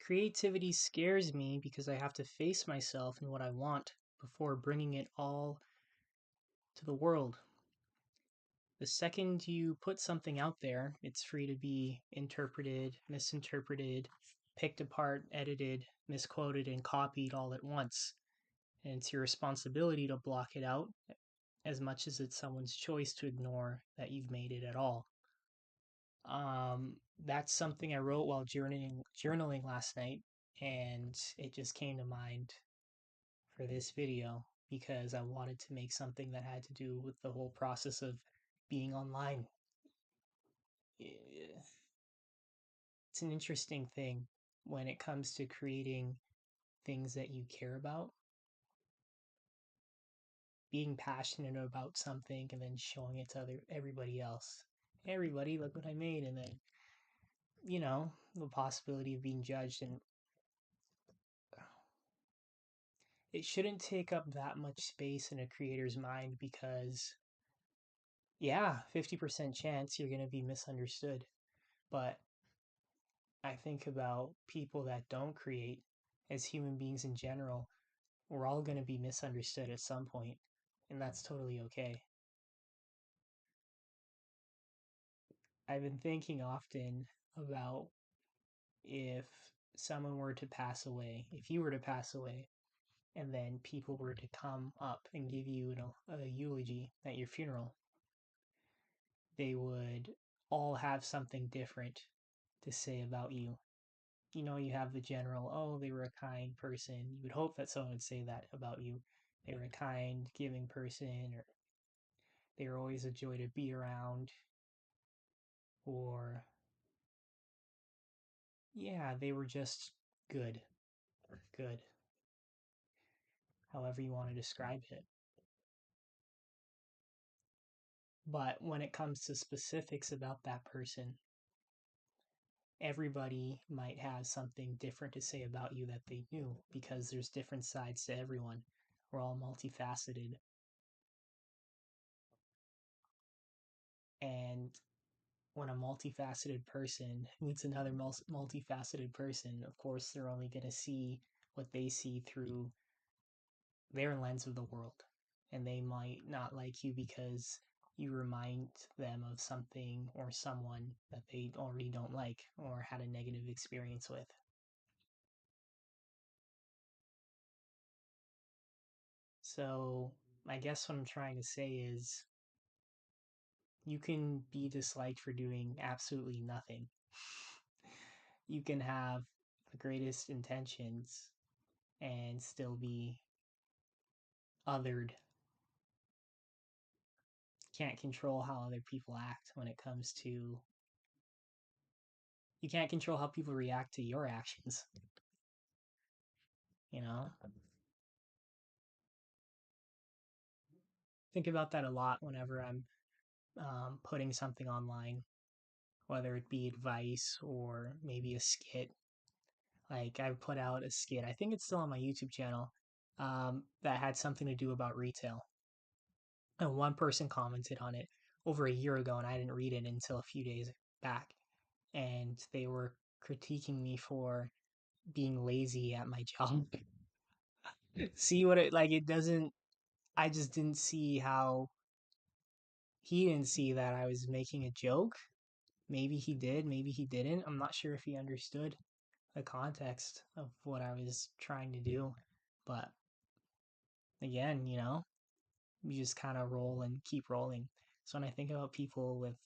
Creativity scares me because I have to face myself and what I want before bringing it all to the world. The second you put something out there, it's free to be interpreted, misinterpreted, picked apart, edited, misquoted, and copied all at once. And it's your responsibility to block it out as much as it's someone's choice to ignore that you've made it at all. That's something I wrote while journaling last night, and it just came to mind for this video because I wanted to make something that had to do with the whole process of being online. It's an interesting thing when it comes to creating things that you care about, being passionate about something and then showing it to everybody else. Hey, everybody, look what I made, and then the possibility of being judged, and it shouldn't take up that much space in a creator's mind because yeah, 50% chance you're going to be misunderstood. But I think about people that don't create, as human beings in general, we're all going to be misunderstood at some point, and that's totally okay. I've been thinking often about if someone were to pass away, if you were to pass away, and then people were to come up and give you a eulogy at your funeral, they would all have something different to say about you. You have the general, oh, they were a kind person. You would hope that someone would say that about you. They were a kind, giving person, or they were always a joy to be around, or yeah, they were just good, good, however you want to describe it. But when it comes to specifics about that person, everybody might have something different to say about you that they knew because there's different sides to everyone. We're all multifaceted. And when a multifaceted person meets another multifaceted person, of course, they're only going to see what they see through their lens of the world. And they might not like you because you remind them of something or someone that they already don't like or had a negative experience with. So, I guess what I'm trying to say is you can be disliked for doing absolutely nothing. You can have the greatest intentions and still be othered. Can't control how other people act when it comes to. You can't control how people react to your actions. You know? Think about that a lot whenever I'm putting something online, whether it be advice or maybe a skit. Like, I put out a skit, I think it's still on my YouTube channel, that had something to do about retail. And one person commented on it over a year ago, and I didn't read it until a few days back. And they were critiquing me for being lazy at my job. See what it doesn't, I just didn't see how he didn't see that I was making a joke. Maybe he did, maybe he didn't. I'm not sure if he understood the context of what I was trying to do. But again, you just kind of roll and keep rolling. So when I think about people with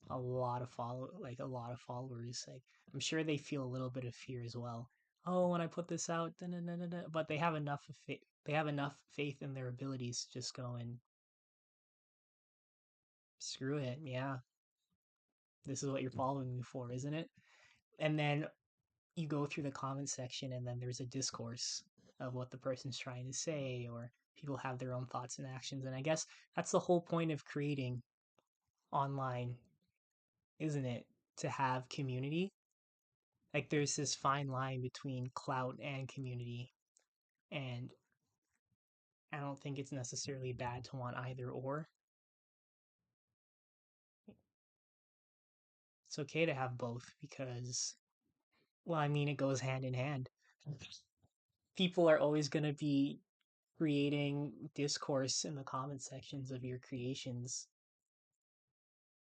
a lot of followers, like I'm sure they feel a little bit of fear as well. Oh, when I put this out, da, da, da, da, da. But they have enough they have enough faith in their abilities to just go and screw it. Yeah, this is what you're following me for, isn't it? And then you go through the comment section, and then there's a discourse of what the person's trying to say, or people have their own thoughts and actions. And I guess that's the whole point of creating online, isn't it? To have community. Like there's this fine line between clout and community, and I don't think it's necessarily bad to want either or. It's okay to have both because Well, I mean, it goes hand in hand. People are always going to be creating discourse in the comment sections of your creations,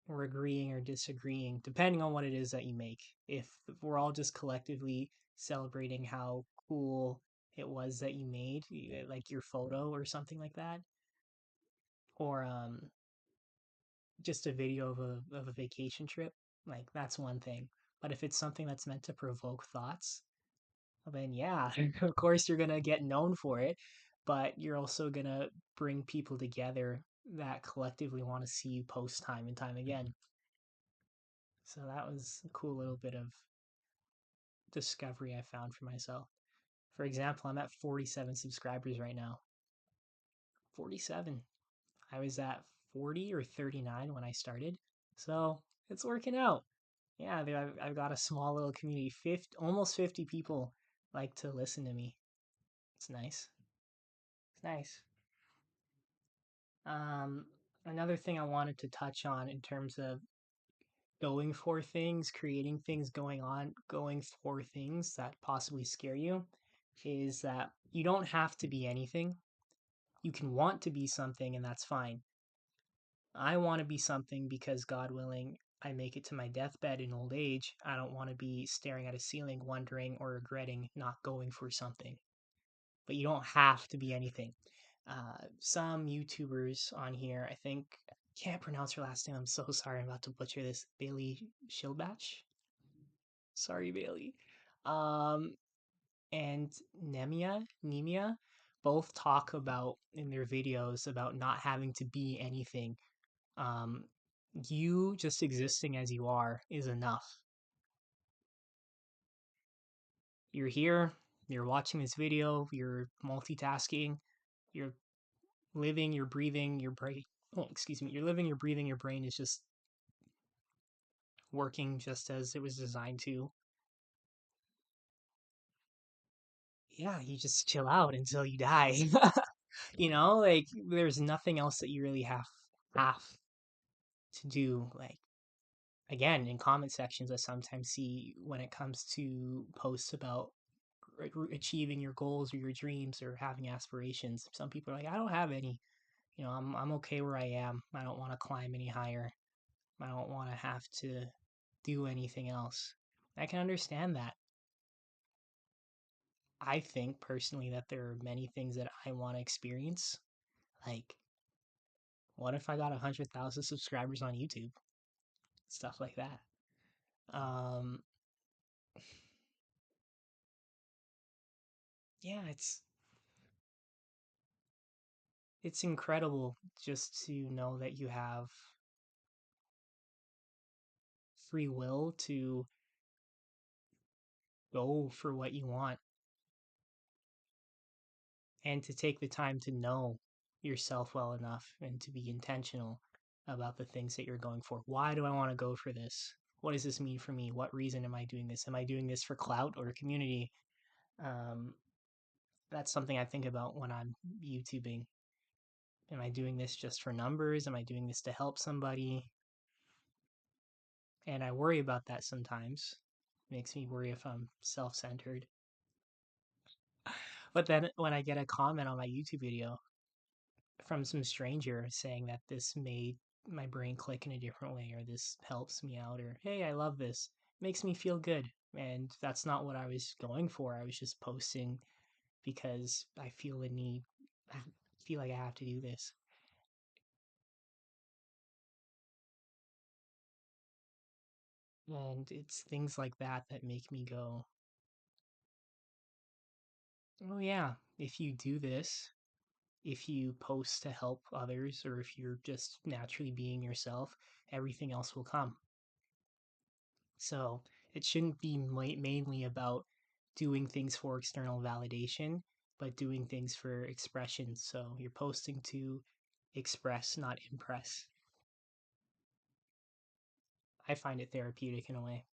or agreeing or disagreeing, depending on what it is that you make. If we're all just collectively celebrating how cool it was that you made, like your photo or something like that, or just a video of a vacation trip, like that's one thing. But if it's something that's meant to provoke thoughts, well, then yeah, of course you're gonna get known for it, but you're also gonna bring people together that collectively want to see you post time and time again. So that was a cool little bit of discovery I found for myself. For example, I'm at 47 subscribers right now. 47. I was at 40 or 39 when I started. So it's working out. Yeah, I've got a small little community. 50, almost 50 people like to listen to me. It's nice. It's nice. Um, Another thing I wanted to touch on in terms of going for things, creating things, going for things that possibly scare you is that you don't have to be anything. You can want to be something, and that's fine. I want to be something because, God willing, I make it to my deathbed in old age. I don't want to be staring at a ceiling, wondering or regretting not going for something. But you don't have to be anything. Some YouTubers on here, I think, can't pronounce her last name. I'm so sorry. I'm about to butcher this. Bailey Shilbach. Sorry, Bailey. Um, and Nemia, both talk about in their videos about not having to be anything. Um, you just existing as you are is enough. You're here, you're watching this video, you're multitasking, you're living, you're breathing, your brain. Oh, excuse me. You're living, you're breathing, your brain is just working just as it was designed to. Yeah, you just chill out until you die. Like there's nothing else that you really have to do. Like again, in comment sections, I sometimes see when it comes to posts about achieving your goals or your dreams or having aspirations. Some people are like, I don't have any. I'm okay where I am. I don't want to climb any higher. I don't want to have to do anything else. I can understand that. I think personally that there are many things that I want to experience. Like, what if I got 100,000 subscribers on YouTube? Stuff like that. Um, yeah, it's incredible just to know that you have free will to go for what you want and to take the time to know yourself well enough and to be intentional about the things that you're going for. Why do I want to go for this? What does this mean for me? What reason am I doing this? Am I doing this for clout or community? Um, that's something I think about when I'm YouTubing. Am I doing this just for numbers? Am I doing this to help somebody? And I worry about that sometimes. Makes me worry if I'm self centered. But then when I get a comment on my YouTube video from some stranger saying that this made my brain click in a different way, or this helps me out, or hey, I love this, makes me feel good. And that's not what I was going for. I was just posting because I feel the need. I feel like I have to do this. And it's things like that that make me go, oh, yeah, if you do this, if you post to help others, or if you're just naturally being yourself, everything else will come. So it shouldn't be mainly about doing things for external validation, but doing things for expression. So you're posting to express, not impress. I find it therapeutic in a way.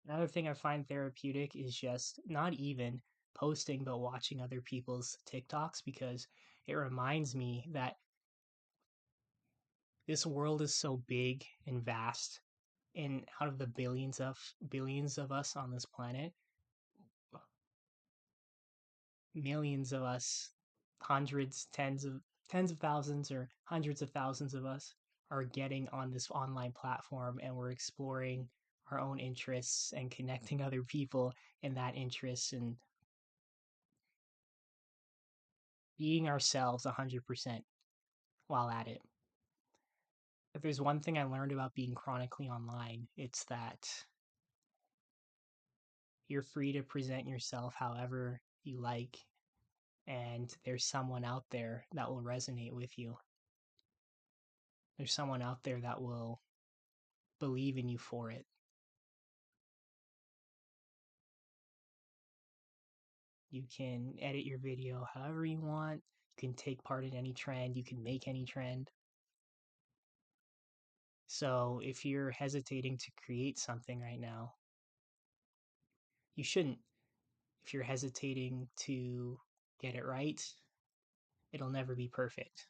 Another thing I find therapeutic is just not even posting, but watching other people's TikToks because it reminds me that this world is so big and vast, and out of the billions of us on this planet, millions of us, hundreds, tens of thousands or hundreds of thousands of us are getting on this online platform, and we're exploring our own interests and connecting other people in that interest and being ourselves 100% while at it. If there's one thing I learned about being chronically online, it's that you're free to present yourself however you like, and there's someone out there that will resonate with you. There's someone out there that will believe in you for it. You can edit your video however you want. You can take part in any trend. You can make any trend. So if you're hesitating to create something right now, you shouldn't. If you're hesitating to get it right, it'll never be perfect.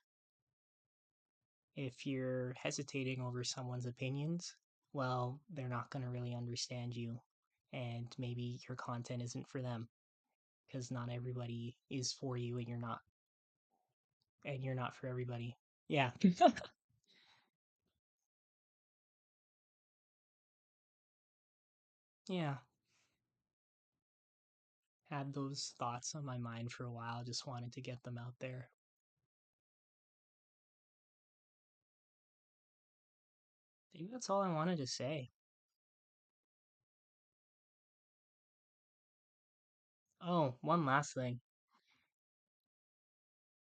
If you're hesitating over someone's opinions, well, they're not going to really understand you, and maybe your content isn't for them because not everybody is for you, and you're not for everybody. Yeah. Yeah. Had those thoughts on my mind for a while, just wanted to get them out there. I think that's all I wanted to say. Oh, one last thing.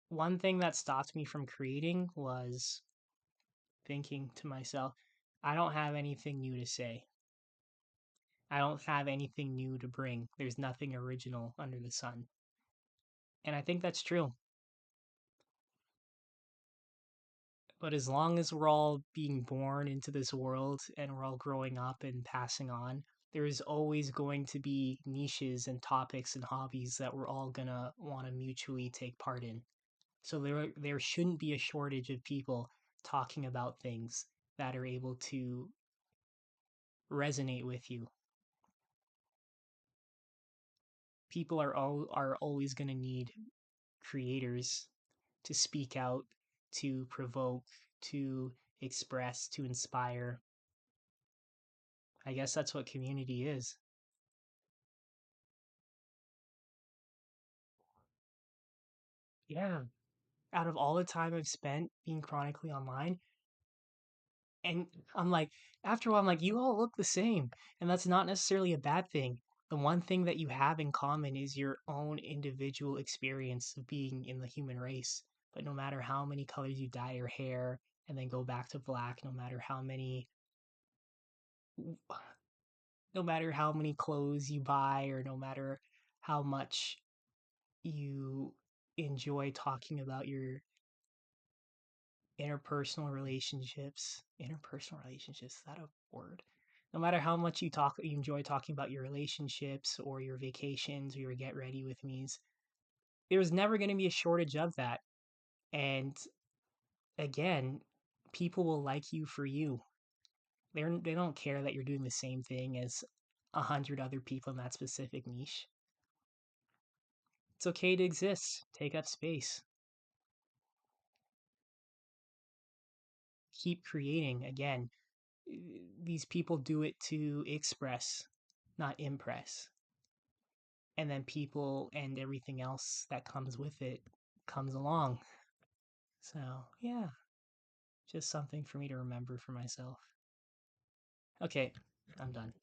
One thing that stopped me from creating was thinking to myself, I don't have anything new to say. I don't have anything new to bring. There's nothing original under the sun. And I think that's true. But as long as we're all being born into this world and we're all growing up and passing on, there is always going to be niches and topics and hobbies that we're all gonna want to mutually take part in. So there shouldn't be a shortage of people talking about things that are able to resonate with you. People are always going to need creators to speak out, to provoke, to express, to inspire. I guess that's what community is. Yeah. Out of all the time I've spent being chronically online, and I'm like, after a while, I'm like, you all look the same. And that's not necessarily a bad thing. The one thing that you have in common is your own individual experience of being in the human race. But no matter how many colors you dye your hair and then go back to black, no matter how many clothes you buy, or no matter how much you enjoy talking about your interpersonal relationships, is that a word? No matter how much you enjoy talking about your relationships or your vacations or your get ready with me's, there's never going to be a shortage of that. And again, people will like you for you. They don't care that you're doing the same thing as 100 other people in that specific niche. It's okay to exist, take up space, keep creating. Again, these people do it to express, not impress. And then people and everything else that comes with it comes along. So, yeah, just something for me to remember for myself. Okay, I'm done.